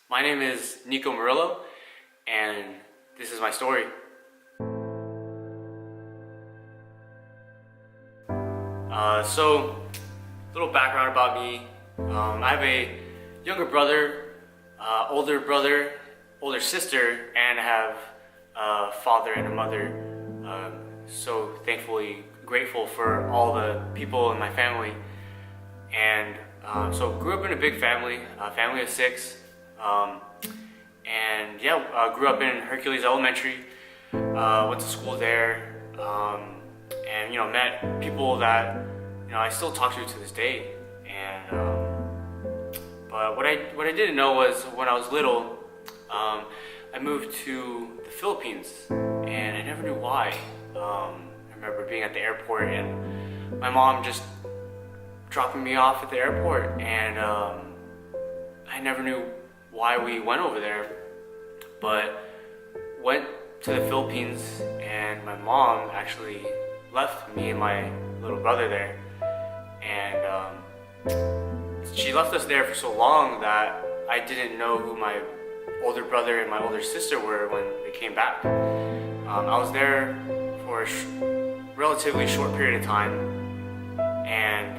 My name is Nico Murillo, and this is my story. So, little background about me. I have a younger brother, older sister, and I have a father and a mother. So thankfully grateful for all the people in my family. And so grew up in a big family, a family of 6. And yeah, grew up in Hercules Elementary, went to school there, and met people that I still talk to this day. And but what I didn't know was when I was little, I moved to the Philippines, and I never knew why. I remember being at the airport and my mom just dropping me off at the airport, and I never knew why we went over there, but went to the Philippines, and my mom actually left me and my little brother there, and she left us there for so long that I didn't know who my older brother and my older sister were when they came back. I was there for a relatively short period of time, and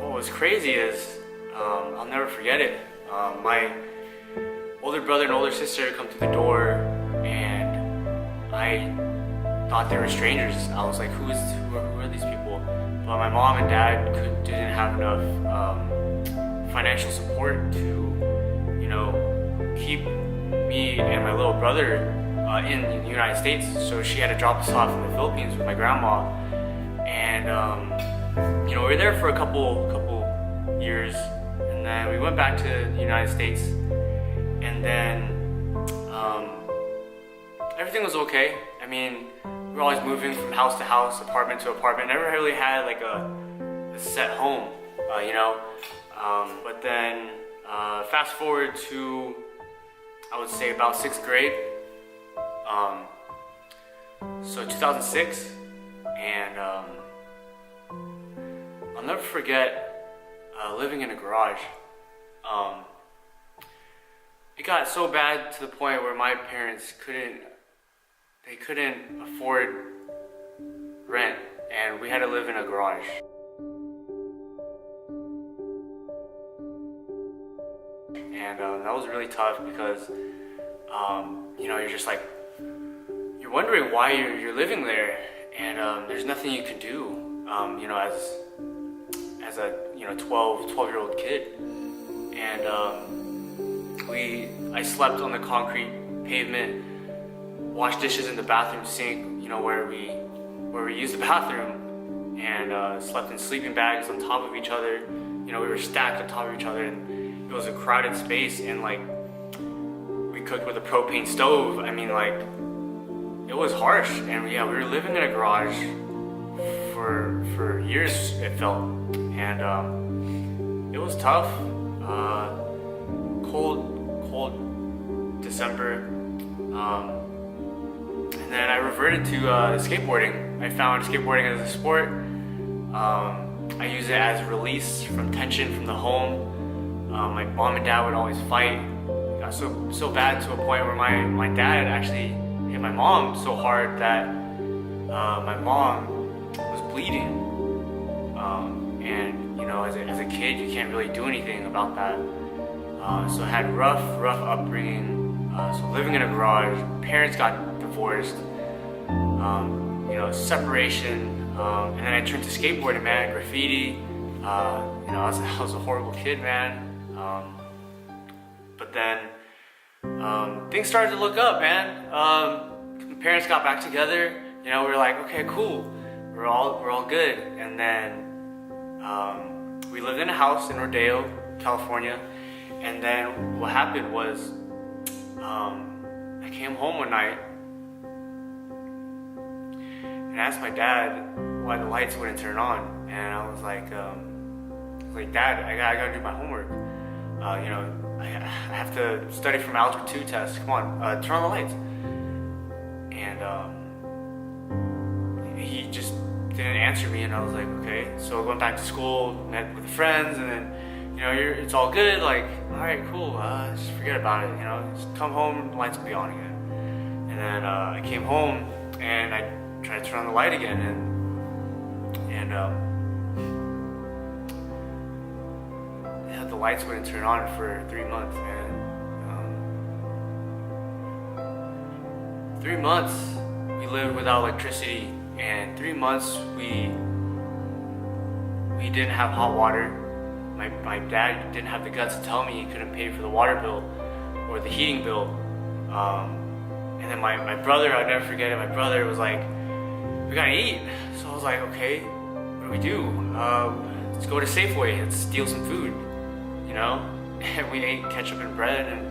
what was crazy is I'll never forget it. My older brother and older sister come to the door, and I thought they were strangers. I was like, who are these people? But my mom and dad didn't have enough financial support to, keep me and my little brother in the United States. So she had to drop us off in the Philippines with my grandma, and we were there for a couple years, and then we went back to the United States, and then everything was okay. I mean, we were always moving from house to house, apartment to apartment. Never really had like a set home, But then fast forward to, I would say, about 6th grade. So 2006, and I'll never forget living in a garage. It got so bad to the point where my parents couldn't afford rent, and we had to live in a garage. And that was really tough because you're just like, you're wondering why you're living there, and there's nothing you can do, as a 12-year-old kid. And I slept on the concrete pavement, washed dishes in the bathroom sink, where we used the bathroom, and slept in sleeping bags on top of each other. We were stacked on top of each other, and it was a crowded space, and like we cooked with a propane stove. I mean, like, it was harsh, and yeah, we were living in a garage for years, it felt, and it was tough. Cold December, and then I reverted to skateboarding. I found skateboarding as a sport. I use it as a release from tension from the home. My mom and dad would always fight. It got so bad to a point where my dad actually hit my mom so hard that my mom was bleeding. And as a kid, you can't really do anything about that. So I had rough upbringing. So living in a garage, parents got divorced, separation, and then I turned to skateboarding, man, graffiti. I was a horrible kid, man. But then things started to look up, man. My parents got back together. We were like, okay, cool, we're all good. And then we lived in a house in Rodeo, California. And then what happened was, I came home one night and asked my dad why the lights wouldn't turn on, and I was like, Dad, I gotta do my homework. I have to study for my Algebra 2 test. Come on, turn on the lights. And he just didn't answer me, and I was like, okay. So I went back to school, met with friends, and then it's all good. Like, all alright, cool, just forget about it, just come home, the lights will be on again. And then I came home and I tried to turn on the light again, and yeah, the lights wouldn't turn on for 3 months, man. 3 months we lived without electricity, and 3 months we didn't have hot water. My dad didn't have the guts to tell me he couldn't pay for the water bill or the heating bill. And then my brother, I'll never forget it, my brother was like, we gotta eat. So I was like, okay, what do we do? Let's go to Safeway and steal some food, And we ate ketchup and bread, and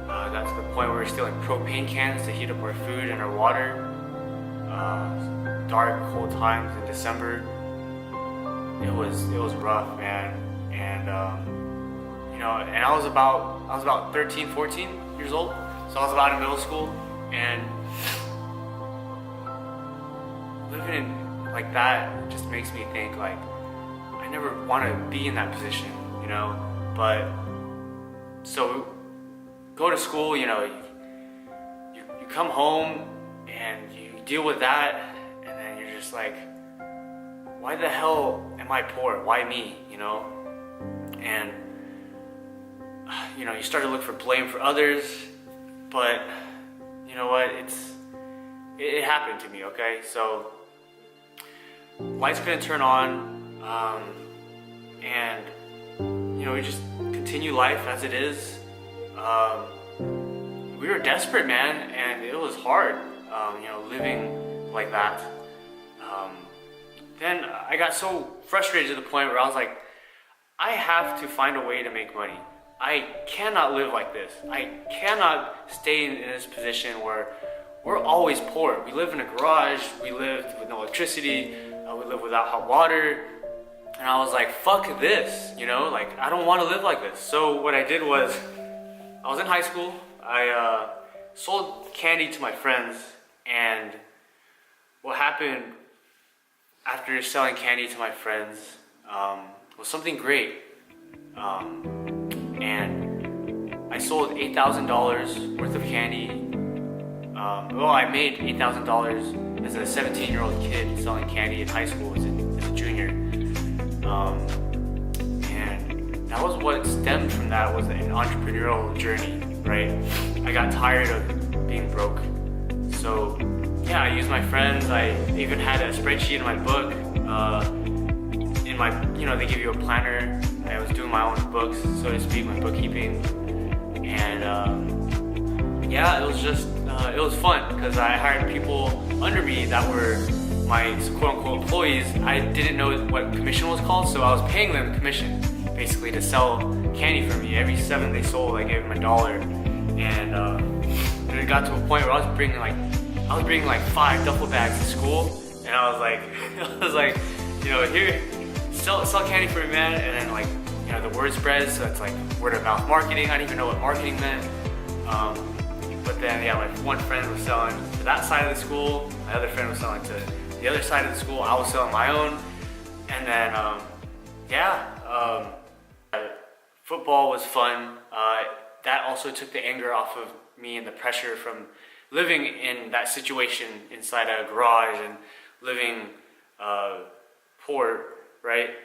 got to the point where we were stealing propane cans to heat up our food and our water. Dark, cold times in December. It was rough, man. And and I was about 13, 14 years old. So I was about in middle school, and living in like that just makes me think like I never want to be in that position, But so go to school, you come home and you deal with that, and then you're just like, why the hell am I poor? Why me? And you start to look for blame for others, but you know what? It happened to me, okay? So lights couldn't turn on, and we just continue life as it is. We were desperate, man, and it was hard, living like that. Then I got so frustrated to the point where I was like, I have to find a way to make money. I cannot live like this. I cannot stay in this position where we're always poor. We live in a garage, we live with no electricity, we live without hot water. And I was like, fuck this, I don't want to live like this. So what I did was, I was in high school, I sold candy to my friends, and what happened after selling candy to my friends was something great. And I sold $8,000 worth of candy. I made $8,000 as a 17-year-old kid selling candy in high school as a junior. And that was what stemmed from that, was an entrepreneurial journey, right? I got tired of being broke. So yeah, I used my friends. I even had a spreadsheet in my book. They give you a planner. I was doing my own books, so to speak, my bookkeeping. And yeah, it was just, it was fun because I hired people under me that were my quote-unquote employees. I didn't know what commission was called, so I was paying them commission, basically, to sell candy for me. Every 7 they sold, I gave them $1. And it got to a point where I was bringing like 5 duffel bags to school, and I was like, here, sell candy for me, man. And then the word spreads, so it's like word of mouth marketing. I didn't even know what marketing meant. But then, yeah, my one friend was selling to that side of the school, my other friend was selling to the other side of the school, I was selling my own. And then, football was fun. That also took the anger off of me and the pressure from living in that situation inside a garage and living poor, right?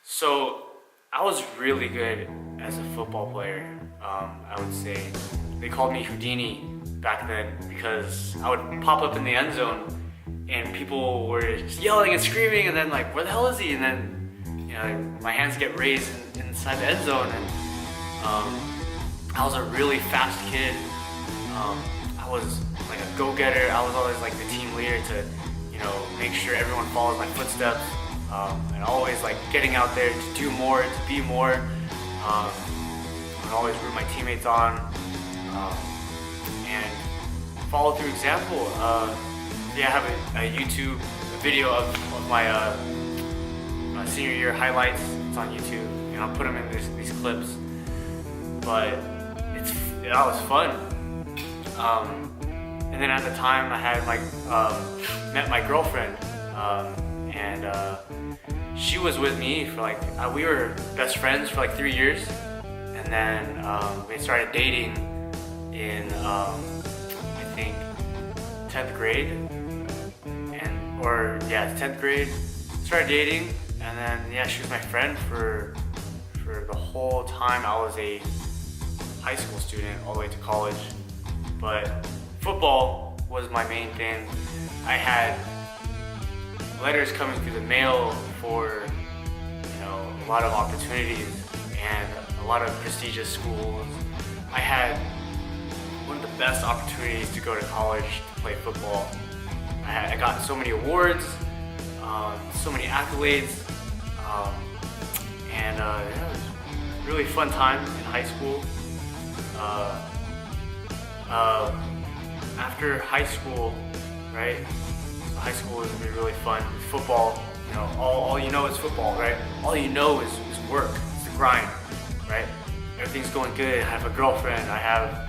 So I was really good as a football player, I would say. They called me Houdini back then because I would pop up in the end zone and people were just yelling and screaming, and then like, where the hell is he? And then, my hands get raised inside the end zone, and I was a really fast kid. I was like a go-getter. I was always like the team leader to, make sure everyone follows my footsteps, and always like getting out there to do more, to be more, and always root my teammates on, and follow through example. I have a YouTube video of my senior year highlights. It's on YouTube, and I'll put them in these clips. But that was fun. And then at the time I had met my girlfriend, and she was with me for we were best friends for 3 years, and and then we started dating in I think 10th grade, 10th grade. Started dating, and then yeah, she was my friend for the whole time I was a high school student all the way to college. But football was my main thing. I had letters coming through the mail for a lot of opportunities and a lot of prestigious schools. I had one of the best opportunities to go to college to play football. I got so many awards, so many accolades, and it was a really fun time in high school. After high school, right? High school was gonna be really fun. Football, all you know is football, right? All you know is work, it's the grind, right? Everything's going good. I have a girlfriend. I have,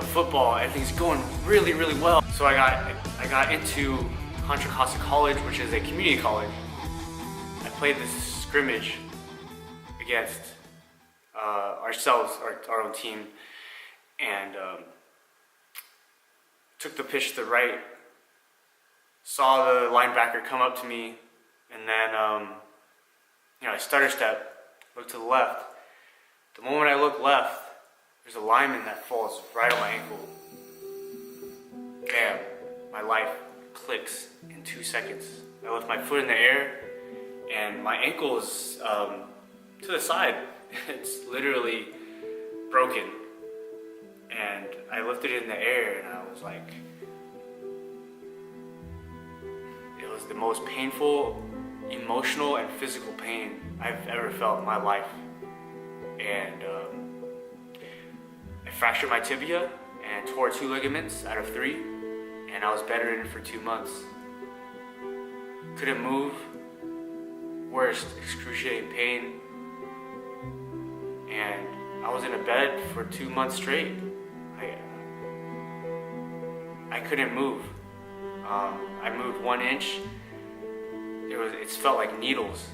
football. Everything's going really, really well. So I got into Contra Costa College, which is a community college. I played this scrimmage against our own team, and took the pitch to the right, saw the linebacker come up to me, and then I stutter step, look to the left. The moment I look left, there's a lineman that falls right on my ankle. Bam, my life clicks in 2 seconds. I lift my foot in the air, and my ankle is to the side. It's literally broken. And I lifted it in the air, and I was like, it was the most painful, emotional, and physical pain I've ever felt in my life. And I fractured my tibia and tore 2 ligaments out of 3, and I was bedridden for 2 months. Couldn't move, worst, excruciating pain, and I was in a bed for 2 months straight. I couldn't move. I moved 1 inch. It felt like needles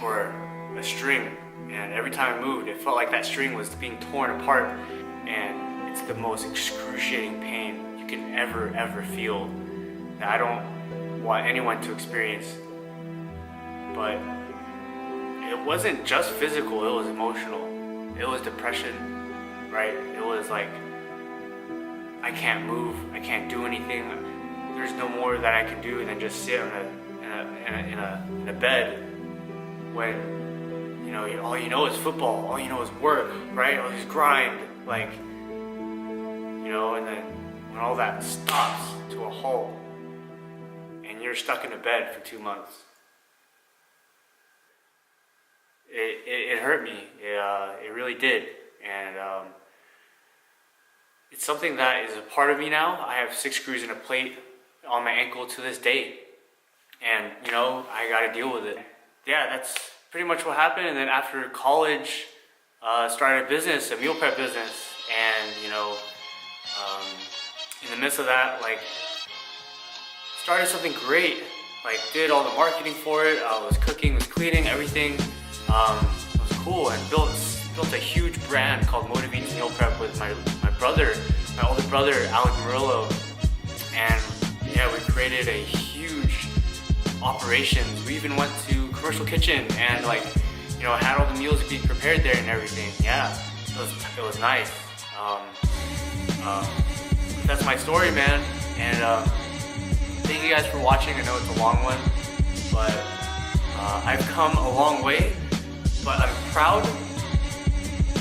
or a string, and every time I moved, it felt like that string was being torn apart. And it's the most excruciating pain you can ever feel that I don't want anyone to experience. But it wasn't just physical, it was emotional. It was depression, right? It was like, I can't move, I can't do anything. There's no more that I can do than just sit in a bed when all you know is football, all you know is work, right? All this grind, and then when all that stops to a halt and you're stuck in a bed for 2 months, it hurt me. It really did, and it's something that is a part of me now. I have 6 screws in a plate on my ankle to this day, and I got to deal with it. Yeah, that's pretty much what happened. And then after college, started a business, a meal prep business, and in the midst of that, started something great. Did all the marketing for it. I was cooking, was cleaning, everything. It was cool, and built a huge brand called Motivating Meal Prep with my brother, my older brother, Alec Murillo, and yeah, we created a huge operation. We even went to commercial kitchen and had all the meals being prepared there and everything. Yeah, it was nice. That's my story, man. And thank you guys for watching. I know it's a long one, but I've come a long way. But I'm proud,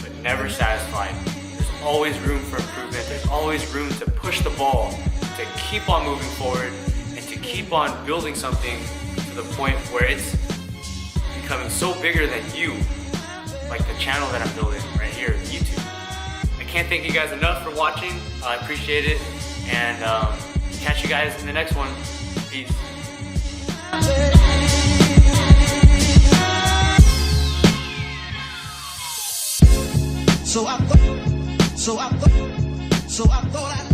but never satisfied. There's always room for improvement. There's always room to push the ball, to keep on moving forward, and to keep on building something to the point where it's becoming so bigger than you, like the channel that I'm building right here, YouTube. I can't thank you guys enough for watching. I appreciate it, and catch you guys in the next one. Peace. So I thought